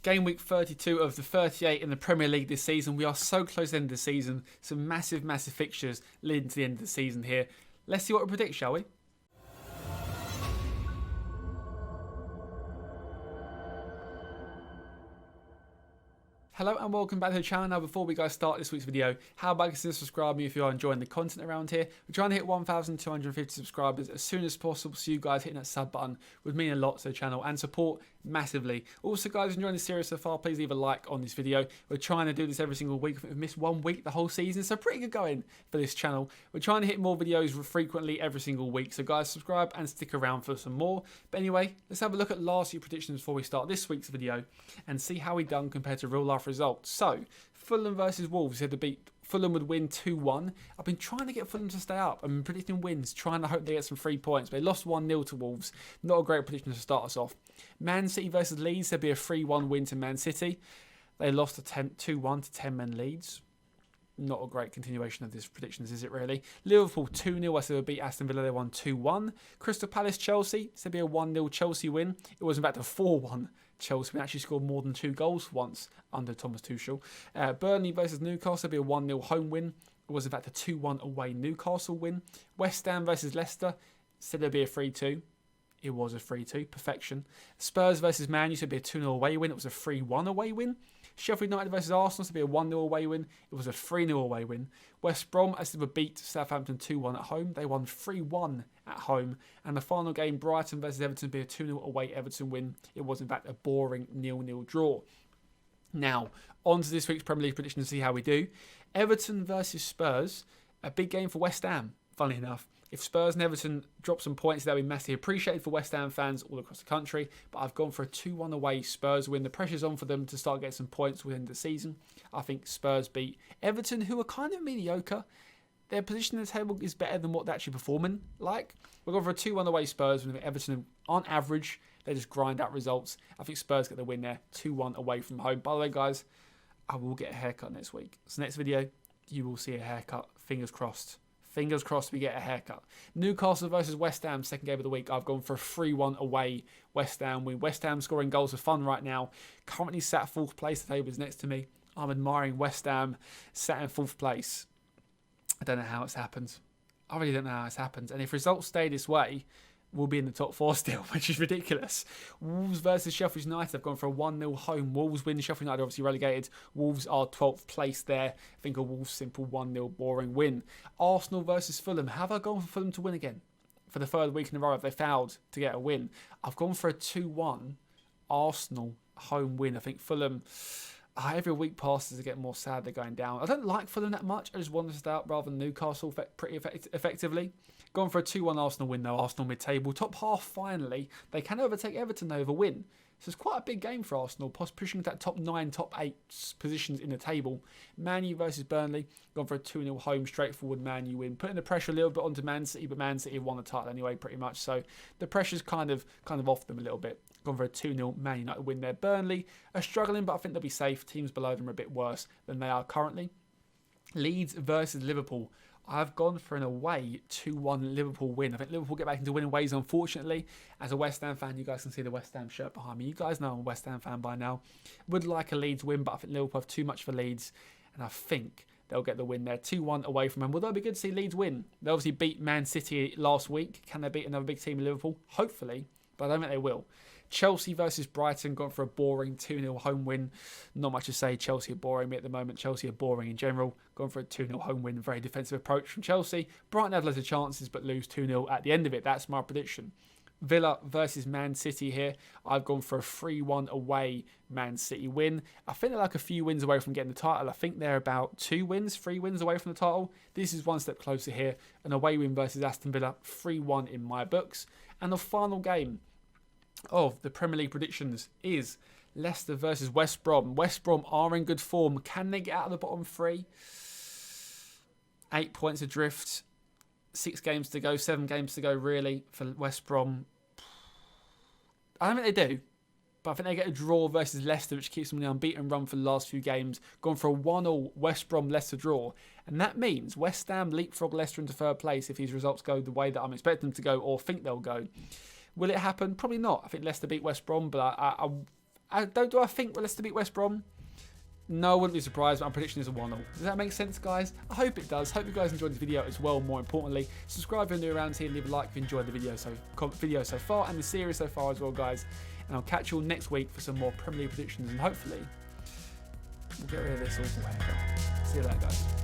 Game week 32 of the 38 in the Premier League this season. We are so close to the end of the season. Some massive, massive fixtures leading to the end of the season here. Let's see what we predict, shall we? Hello and welcome back to the channel. Now before we guys start this week's video, how about consider subscribe me if you are enjoying the content around here. We're trying to hit 1,250 subscribers as soon as possible, so you guys hitting that sub button would mean a lot to the channel and support massively. Also guys, enjoying the series so far, please leave a like on this video. We're trying to do this every single week. We've missed 1 week the whole season, so pretty good going for this channel. We're trying to hit more videos frequently every single week, so guys subscribe and stick around for some more. But anyway, let's have a look at last week's predictions before we start this week's video and see how we done compared to real life results. So Fulham versus Wolves, had to beat Fulham would win 2-1. I've been trying to get Fulham to stay up. I've been predicting wins, trying to hope they get some 3 points. But they lost 1-0 to Wolves. Not a great prediction to start us off. Man City versus Leeds, there'd be a 3-1 win to Man City. They lost a 2-1 to 10-man Leeds. Not a great continuation of these predictions, is it really? Liverpool 2-0, I said would beat Aston Villa, they won 2-1. Crystal Palace Chelsea, said be a 1-0 Chelsea win. It was in fact a 4-1 Chelsea win, actually scored more than 2 goals once under Thomas Tuchel. Burnley versus Newcastle, be a 1-0 home win. It was in fact a 2-1 away Newcastle win. West Ham versus Leicester, said there'd be a 3-2. It was a 3-2, perfection. Spurs versus Man U, said it'd be a 2-0 away win. It was a 3-1 away win. Sheffield United versus Arsenal, to be a 1-0 away win. It was a 3-0 away win. West Brom, as they would beat Southampton 2-1 at home. They won 3-1 at home. And the final game, Brighton versus Everton, be a 2-0 away Everton win. It was in fact a boring 0-0 draw. Now, on to this week's Premier League prediction to see how we do. Everton versus Spurs, a big game for West Ham, funnily enough. If Spurs and Everton drop some points, that would be massively appreciated for West Ham fans all across the country. But I've gone for a 2-1 away Spurs win. The pressure's on for them to start getting some points within the season. I think Spurs beat Everton, who are kind of mediocre. Their position in the table is better than what they're actually performing like. We're going for a 2-1 away Spurs when Everton, on average, they just grind out results. I think Spurs get the win there, 2-1 away from home. By the way, guys, I will get a haircut next week. So next video, you will see a haircut. Fingers crossed. Fingers crossed we get a haircut. Newcastle versus West Ham, second game of the week. I've gone for a 3-1 away West Ham win. West Ham scoring goals for fun right now. Currently sat 4th place. The table is next to me. I'm admiring West Ham sat in 4th place. I don't know how it's happened. I really don't know how it's happened. And if results stay this way, we'll be in the top 4 still, which is ridiculous. Wolves versus Sheffield United. I've gone for a 1-0 home. Wolves win. Sheffield United obviously relegated. Wolves are 12th place there. I think a Wolves simple 1-0 boring win. Arsenal versus Fulham. Have I gone for Fulham to win again? For the 3rd week in a row, have they failed to get a win? I've gone for a 2-1 Arsenal home win. I think Fulham, every week passes to get more sad they're going down. I don't like Fulham that much. I just want to start rather than Newcastle pretty effectively. Gone for a 2-1 Arsenal win though. Arsenal mid-table. Top half finally. They can overtake Everton though with a win. So it's quite a big game for Arsenal, pushing that top 9, top 8 positions in the table. Manny versus Burnley. Gone for a 2-0 home, straightforward Manny win. Putting the pressure a little bit onto Man City, but Man City have won the title anyway pretty much. So the pressure's kind of off them a little bit. Gone for a 2-0 Man United win there. Burnley are struggling, but I think they'll be safe. Teams below them are a bit worse than they are currently. Leeds versus Liverpool. I've gone for an away 2-1 Liverpool win. I think Liverpool get back into winning ways, unfortunately. As a West Ham fan, you guys can see the West Ham shirt behind me. You guys know I'm a West Ham fan by now. Would like a Leeds win, but I think Liverpool have too much for Leeds. And I think they'll get the win there. 2-1 away from them. Although it'll be good to see Leeds win. They obviously beat Man City last week. Can they beat another big team in Liverpool? Hopefully, but I don't think they will. Chelsea versus Brighton, gone for a boring 2-0 home win. Not much to say. Chelsea are boring me at the moment. Chelsea are boring in general. Gone for a 2-0 home win. Very defensive approach from Chelsea. Brighton had loads of chances but lose 2-0 at the end of it. That's my prediction. Villa versus Man City here. I've gone for a 3-1 away Man City win. I think they're like a few wins away from getting the title. I think they're about 3 wins away from the title. This is one step closer here. An away win versus Aston Villa. 3-1 in my books. And the final game of the Premier League predictions is Leicester versus West Brom. West Brom are in good form. Can they get out of the bottom 3? 8 points adrift. 6 games to go, 7 games to go really for West Brom. I don't think they do, but I think they get a draw versus Leicester, which keeps them on the unbeaten run for the last few games. Gone for a 1-1 West Brom Leicester draw, and that means West Ham leapfrog Leicester into 3rd place if these results go the way that I'm expecting them to go or think they'll go. Will it happen? Probably not. I think Leicester beat West Brom, but Do I think Leicester beat West Brom? No, I wouldn't be surprised, but my prediction is a 1-0. Does that make sense, guys? I hope it does. Hope you guys enjoyed the video as well. More importantly, subscribe if you're new around here, leave a like if you enjoyed the video so far and the series so far as well, guys. And I'll catch you all next week for some more Premier League predictions, and hopefully we'll get rid of this awful haircut. See you later, guys.